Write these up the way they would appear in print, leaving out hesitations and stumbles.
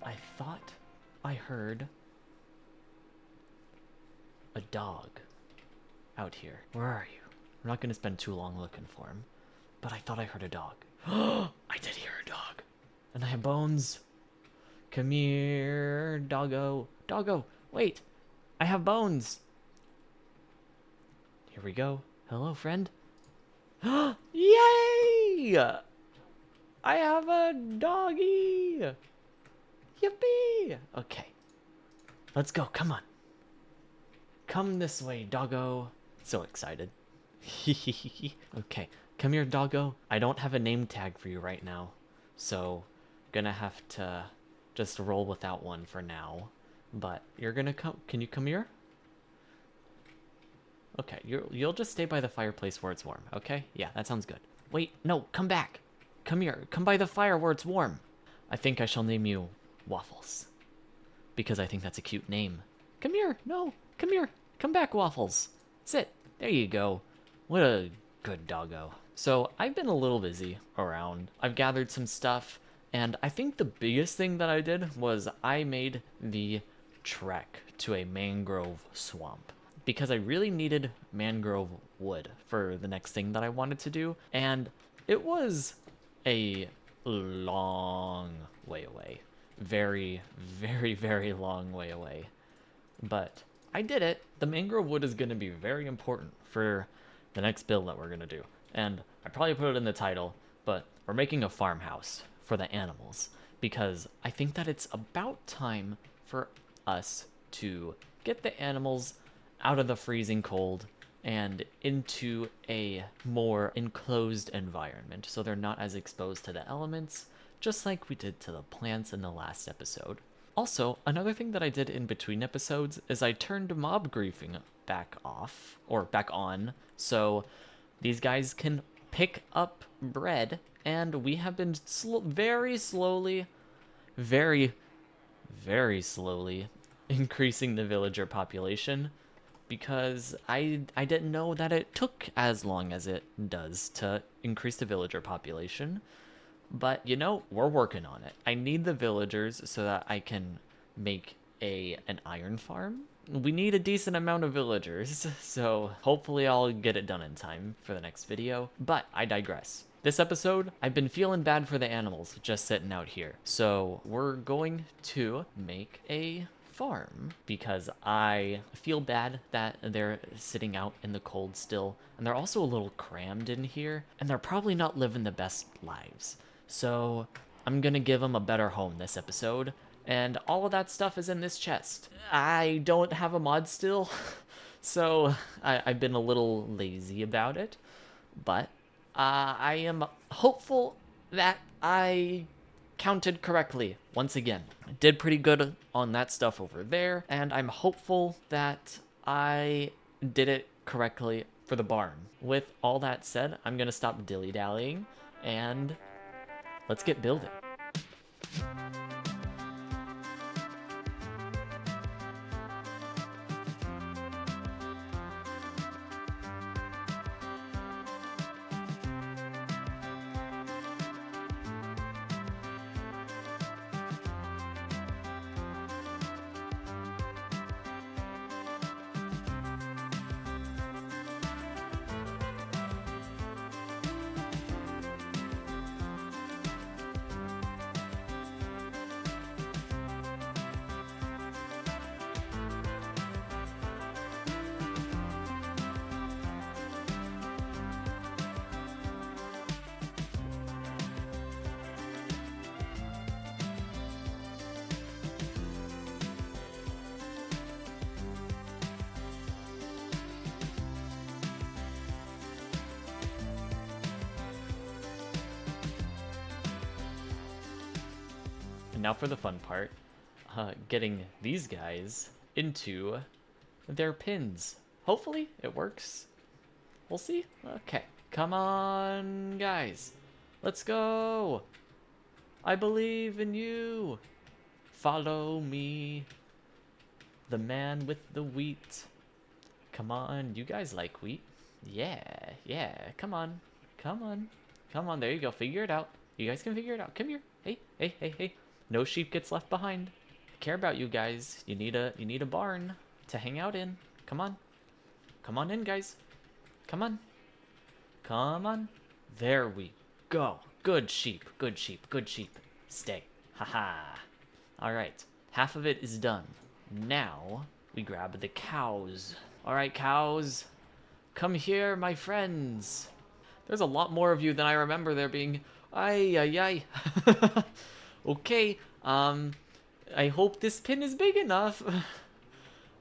I thought I heard a dog out here. Where are you? I'm not gonna spend too long looking for him, but I thought I heard a dog. I did hear a dog. And I have bones. Come here, doggo. Doggo, wait. I have bones. Here we go. Hello, friend. Yay! I have a doggy. Yippee! Okay. Let's go. Come on. Come this way, doggo. So excited. Okay. Come here, doggo. I don't have a name tag for you right now, so gonna have to just roll without one for now. But you're gonna come. Can you come here? Okay, you'll just stay by the fireplace where it's warm, okay? Yeah, that sounds good. Wait, no, come back. Come here. Come by the fire where it's warm. I think I shall name you Waffles, because I think that's a cute name. Come here. No, come here. Come back, Waffles. Sit. There you go. What a good doggo. So I've been a little busy around. I've gathered some stuff, and I think the biggest thing that I did was I made the trek to a mangrove swamp, because I really needed mangrove wood for the next thing that I wanted to do, and it was a long way away. Very, very, very long way away. But I did it. The mangrove wood is going to be very important for the next build that we're going to do. And I probably put it in the title, but we're making a farmhouse for the animals, because I think that it's about time for us to get the animals out of the freezing cold and into a more enclosed environment, so they're not as exposed to the elements, just like we did to the plants in the last episode. Also, another thing that I did in between episodes is I turned mob griefing back off, or back on, so these guys can pick up bread, and we have been very slowly, very, very slowly increasing the villager population, because I didn't know that it took as long as it does to increase the villager population. But, you know, we're working on it. I need the villagers so that I can make an iron farm. We need a decent amount of villagers, so hopefully I'll get it done in time for the next video. But I digress. This episode, I've been feeling bad for the animals just sitting out here. So we're going to make a farm, because I feel bad that they're sitting out in the cold still, and they're also a little crammed in here, and they're probably not living the best lives. So I'm gonna give them a better home this episode, and all of that stuff is in this chest. I don't have a mod still, so I've been a little lazy about it, but I am hopeful that I counted correctly once again. I did pretty good on that stuff over there, and I'm hopeful that I did it correctly for the barn. With all that said, I'm gonna stop dilly-dallying and let's get building. And now for the fun part, getting these guys into their pins. Hopefully it works. We'll see. Okay, come on, guys. Let's go. I believe in you. Follow me. The man with the wheat. Come on, you guys like wheat? Yeah, yeah, come on. Come on. Come on, there you go. Figure it out. You guys can figure it out. Come here. Hey, hey, hey, hey. No sheep gets left behind. I care about you guys. You need a barn to hang out in. Come on. Come on in, guys. Come on. Come on. There we go. Good sheep. Good sheep. Good sheep. Stay. Haha. All right. Half of it is done. Now we grab the cows. All right, cows. Come here, my friends. There's a lot more of you than I remember there being. Ay, ay, ay. Okay, I hope this pin is big enough.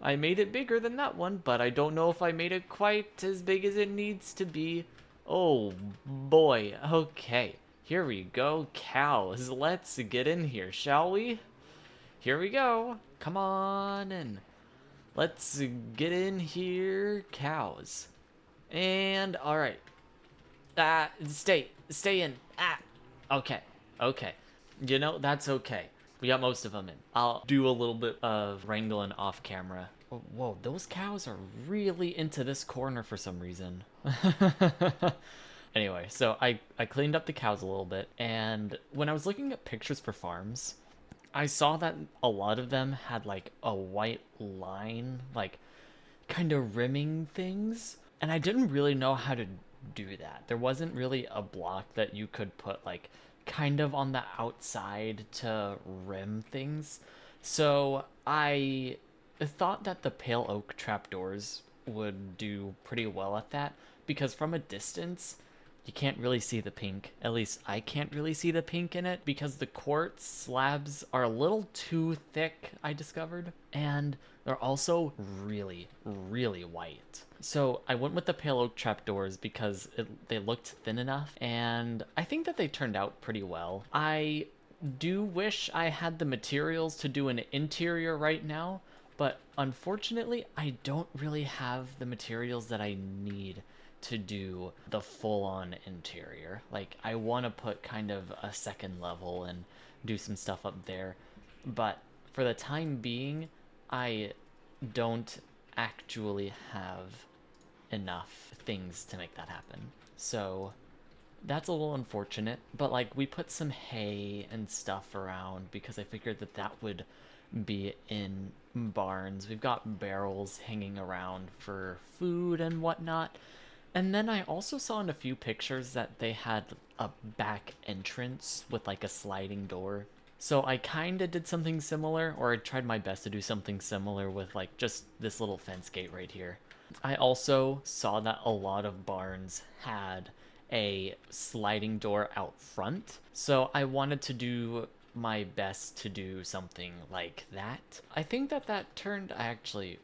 I made it bigger than that one, but I don't know if I made it quite as big as it needs to be. Oh, boy. Okay, here we go, cows. Let's get in here, shall we? Here we go. Come on in. Let's get in here, cows. And, alright. Stay in. Okay, okay. You know, that's okay. We got most of them in. I'll do a little bit of wrangling off camera. Oh, whoa, those cows are really into this corner for some reason. Anyway, so I cleaned up the cows a little bit, and when I was looking at pictures for farms, I saw that a lot of them had like a white line, like kind of rimming things, and I didn't really know how to do that. There wasn't really a block that you could put like kind of on the outside to rim things. So I thought that the pale oak trapdoors would do pretty well at that, because from a distance you can't really see the pink. At least I can't really see the pink in it because the quartz slabs are a little too thick, I discovered, and they're also really, really white. So I went with the pale oak trapdoors because they looked thin enough, and I think that they turned out pretty well. I do wish I had the materials to do an interior right now, but unfortunately I don't really have the materials that I need to do the full-on interior. Like, I want to put kind of a second level and do some stuff up there, but for the time being I don't actually have enough things to make that happen. So that's a little unfortunate, but like, we put some hay and stuff around because I figured that that would be in barns. We've got barrels hanging around for food and whatnot. And then I also saw in a few pictures that they had a back entrance with like a sliding door. So I kind of did something similar, or I tried my best to do something similar with like just this little fence gate right here. I also saw that a lot of barns had a sliding door out front, so I wanted to do my best to do something like that. I think that I actually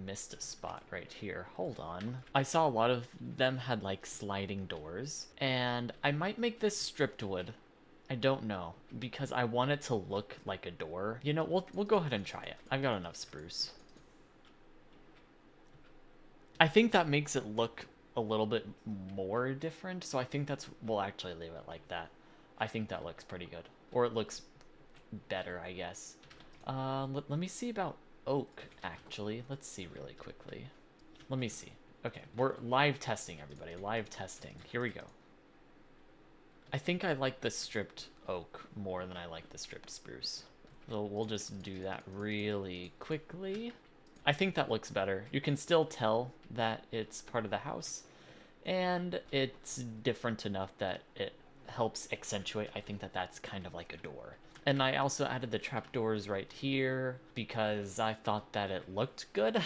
missed a spot right here. Hold on. I saw a lot of them had like sliding doors, and I might make this stripped wood. I don't know, because I want it to look like a door. You know, we'll go ahead and try it. I've got enough spruce. I think that makes it look a little bit more different, so I think we'll actually leave it like that. I think that looks pretty good. Or it looks better, I guess. Let me see about oak, actually. Let's see really quickly. Let me see. Okay, we're live testing, everybody. Live testing. Here we go. I think I like the stripped oak more than I like the stripped spruce. So we'll just do that really quickly. I think that looks better. You can still tell that it's part of the house, and it's different enough that it helps accentuate. I think that that's kind of like a door. And I also added the trapdoors right here because I thought that it looked good.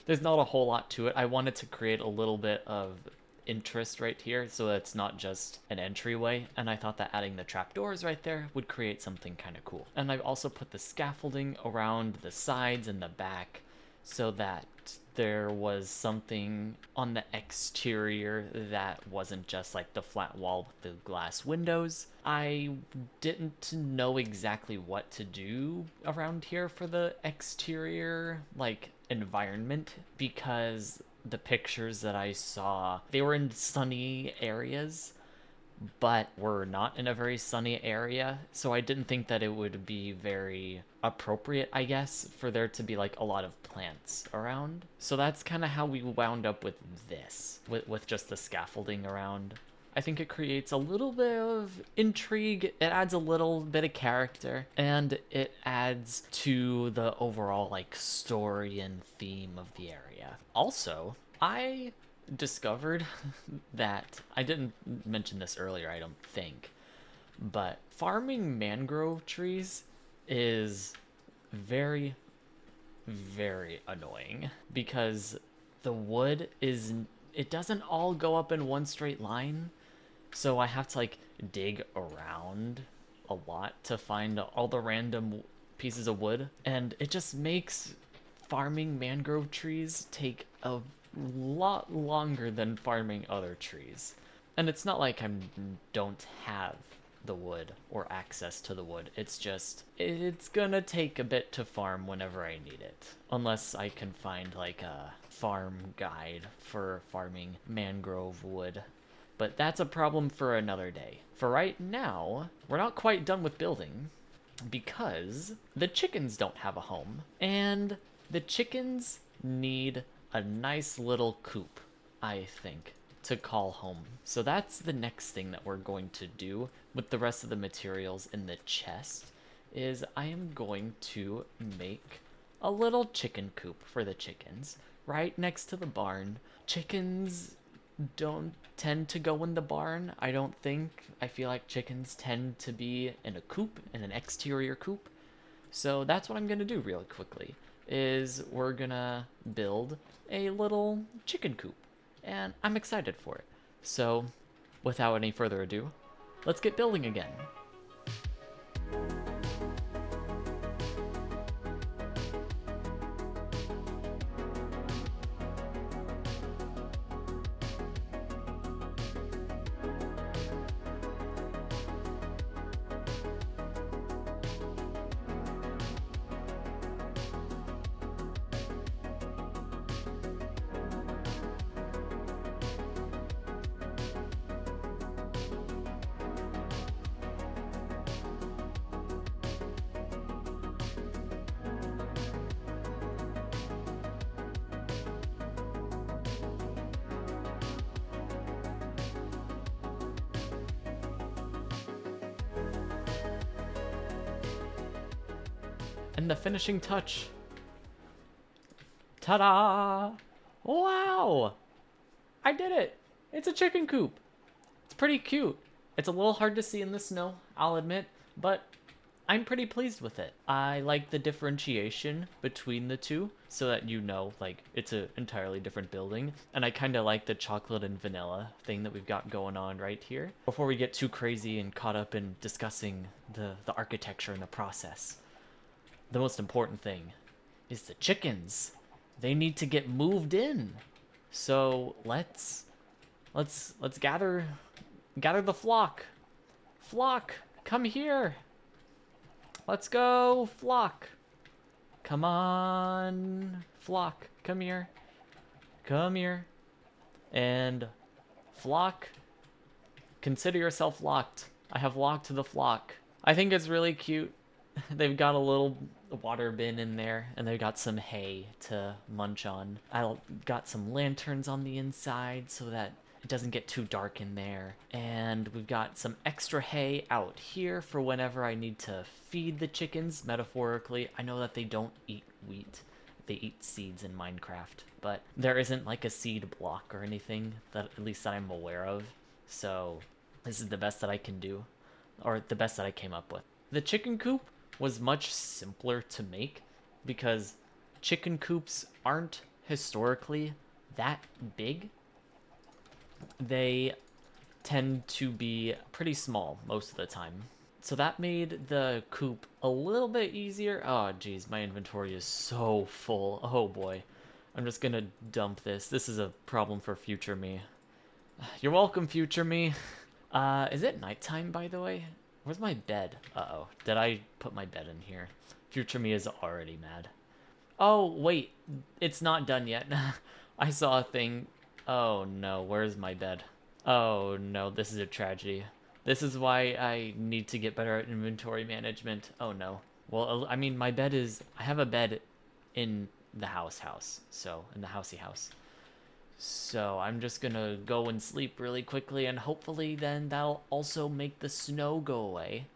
There's not a whole lot to it. I wanted to create a little bit of interest right here so that it's not just an entryway, and I thought that adding the trapdoors right there would create something kind of cool. And I've also put the scaffolding around the sides and the back so that there was something on the exterior that wasn't just like the flat wall with the glass windows. I didn't know exactly what to do around here for the exterior like environment, because the pictures that I saw, they were in sunny areas, but we're not in a very sunny area, so I didn't think that it would be very appropriate, I guess, for there to be like a lot of plants around. So that's kind of how we wound up with this, with just the scaffolding around. I think it creates a little bit of intrigue, it adds a little bit of character, and it adds to the overall like story and theme of the area. Also, I discovered that I didn't mention this earlier, I don't think, but farming mangrove trees is very, very annoying because the wood is, it doesn't all go up in one straight line, so I have to like dig around a lot to find all the random pieces of wood, and it just makes farming mangrove trees take a lot longer than farming other trees. And it's not like I don't have the wood or access to the wood. It's just, it's gonna take a bit to farm whenever I need it. Unless I can find like a farm guide for farming mangrove wood. But that's a problem for another day. For right now, we're not quite done with building because the chickens don't have a home, and the chickens need a nice little coop, I think, to call home. So that's the next thing that we're going to do with the rest of the materials in the chest, is I am going to make a little chicken coop for the chickens right next to the barn. Chickens don't tend to go in the barn, I don't think. I feel like chickens tend to be in a coop, in an exterior coop. So that's what I'm gonna do really quickly, is we're gonna build a little chicken coop, and I'm excited for it. So without any further ado, let's get building again. And the finishing touch. Ta-da! Wow! I did it! It's a chicken coop! It's pretty cute. It's a little hard to see in the snow, I'll admit, but I'm pretty pleased with it. I like the differentiation between the two, so that you know, like, it's an entirely different building, and I kind of like the chocolate and vanilla thing that we've got going on right here. Before we get too crazy and caught up in discussing the architecture and the process, the most important thing is the chickens. They need to get moved in. So let's gather the flock. Flock, come here. Let's go, flock. Come on, flock, come here. Come here. And flock, consider yourself locked. I have locked the flock. I think it's really cute. They've got a little water bin in there, and they've got some hay to munch on. I got some lanterns on the inside so that it doesn't get too dark in there. And we've got some extra hay out here for whenever I need to feed the chickens, metaphorically. I know that they don't eat wheat. They eat seeds in Minecraft, but there isn't like a seed block or anything, that at least that I'm aware of. So this is the best that I can do, or the best that I came up with. The chicken coop was much simpler to make because chicken coops aren't historically that big. They tend to be pretty small most of the time. So that made the coop a little bit easier. Oh geez, my inventory is so full. Oh boy. I'm just gonna dump this. This is a problem for future me. You're welcome, future me. Is it nighttime, by the way? Where's my bed? Uh-oh. Did I put my bed in here? Future me is already mad. Oh, wait. It's not done yet. I saw a thing. Oh, no. Where's my bed? Oh, no. This is a tragedy. This is why I need to get better at inventory management. Oh, no. Well, I mean, my bed is... I have a bed in the house. So, in the housey house. So I'm just gonna go and sleep really quickly, and hopefully then that'll also make the snow go away.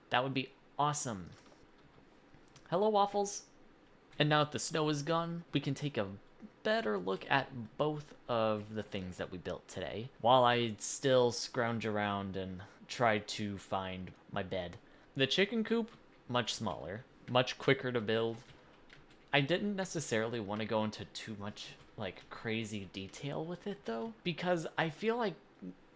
That would be awesome. Hello, Waffles. And now that the snow is gone, we can take a better look at both of the things that we built today, while I still scrounge around and try to find my bed. The chicken coop, much smaller, much quicker to build. I didn't necessarily want to go into too much like crazy detail with it though, because I feel like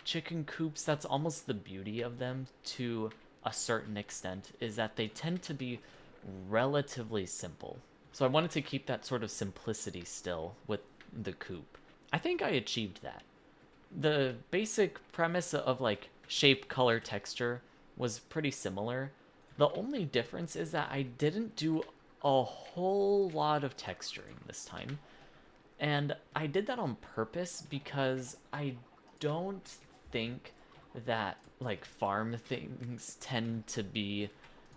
chicken coops, that's almost the beauty of them to a certain extent, is that they tend to be relatively simple. So I wanted to keep that sort of simplicity still with the coop. I think I achieved that. The basic premise of like shape, color, texture was pretty similar. The only difference is that I didn't do a whole lot of texturing this time. And I did that on purpose because I don't think that like farm things tend to be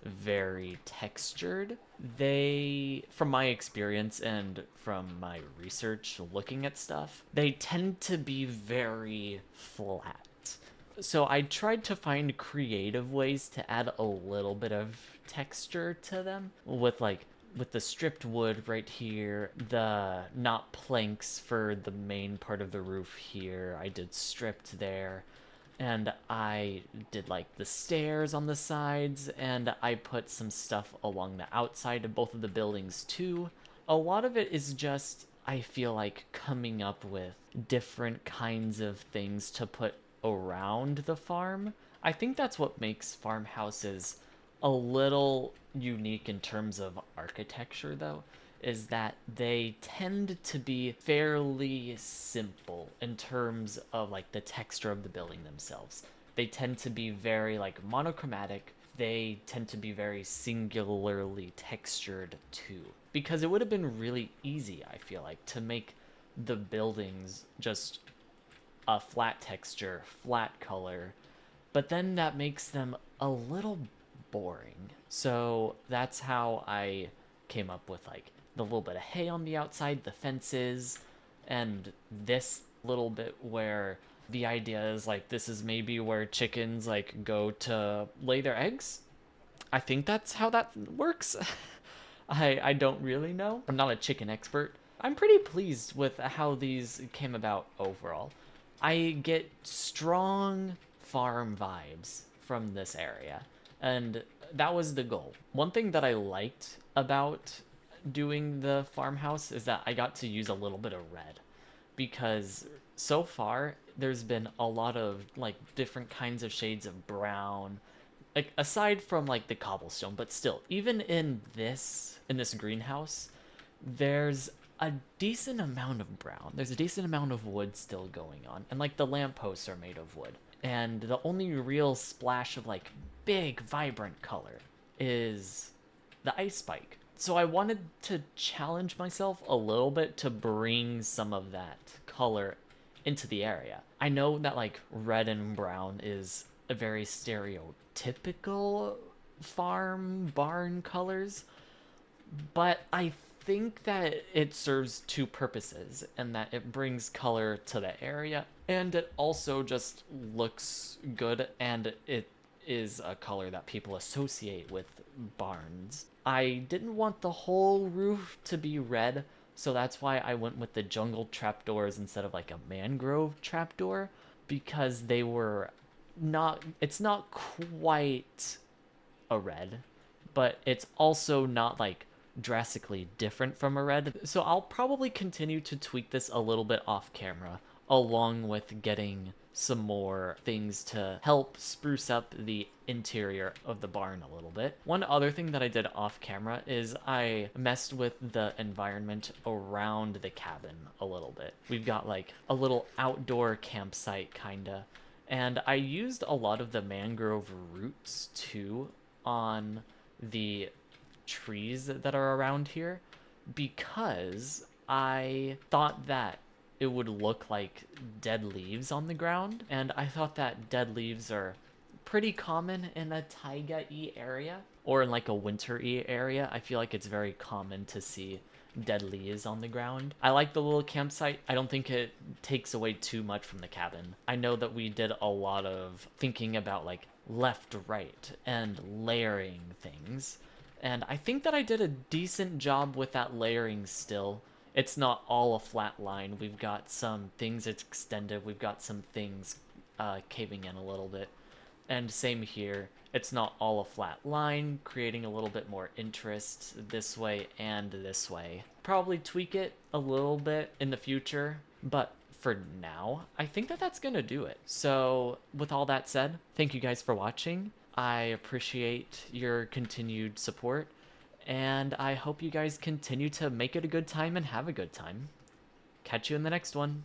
very textured. They, from my experience and from my research looking at stuff, they tend to be very flat. So I tried to find creative ways to add a little bit of texture to them with the stripped wood right here, the not planks for the main part of the roof here, I did stripped there. And I did like the stairs on the sides, and I put some stuff along the outside of both of the buildings too. A lot of it is just, I feel like, coming up with different kinds of things to put around the farm. I think that's what makes farmhouses a little unique in terms of architecture, though, is that they tend to be fairly simple in terms of like the texture of the building themselves. They tend to be very like monochromatic. They tend to be very singularly textured too. Because it would have been really easy, I feel like, to make the buildings just a flat texture, flat color, but then that makes them a little boring. So that's how I came up with like the little bit of hay on the outside, the fences, and this little bit where the idea is like this is maybe where chickens like go to lay their eggs. I think that's how that works. I don't really know. I'm not a chicken expert. I'm pretty pleased with how these came about overall. I get strong farm vibes from this area, and that was the goal. One thing that I liked about doing the farmhouse is that I got to use a little bit of red, because so far there's been a lot of like different kinds of shades of brown, like aside from like the cobblestone, but still, even in this greenhouse, there's a decent amount of brown. There's a decent amount of wood still going on, and like the lampposts are made of wood. And the only real splash of like big vibrant color is the ice spike. So I wanted to challenge myself a little bit to bring some of that color into the area. I know that like red and brown is a very stereotypical farm barn colors, but I think that it serves two purposes, and that it brings color to the area, and it also just looks good, and it is a color that people associate with barns. I didn't want the whole roof to be red, so that's why I went with the jungle trapdoors instead of like a mangrove trapdoor, because they were not, it's not quite a red, but it's also not like drastically different from a red. So I'll probably continue to tweak this a little bit off camera, along with getting some more things to help spruce up the interior of the barn a little bit. One other thing that I did off camera is I messed with the environment around the cabin a little bit. We've got like a little outdoor campsite kinda, and I used a lot of the mangrove roots too on the trees that are around here, because I thought that it would look like dead leaves on the ground, and I thought that dead leaves are pretty common in a taiga-y area, or in like a winter-y area. I feel like it's very common to see dead leaves on the ground. I like the little campsite. I don't think it takes away too much from the cabin. I know that we did a lot of thinking about like left, right, and layering things. And I think that I did a decent job with that layering still. It's not all a flat line. We've got some things extended. We've got some things caving in a little bit. And same here. It's not all a flat line, creating a little bit more interest this way and this way. Probably tweak it a little bit in the future, but for now, I think that that's gonna do it. So with all that said, thank you guys for watching. I appreciate your continued support, and I hope you guys continue to make it a good time and have a good time. Catch you in the next one.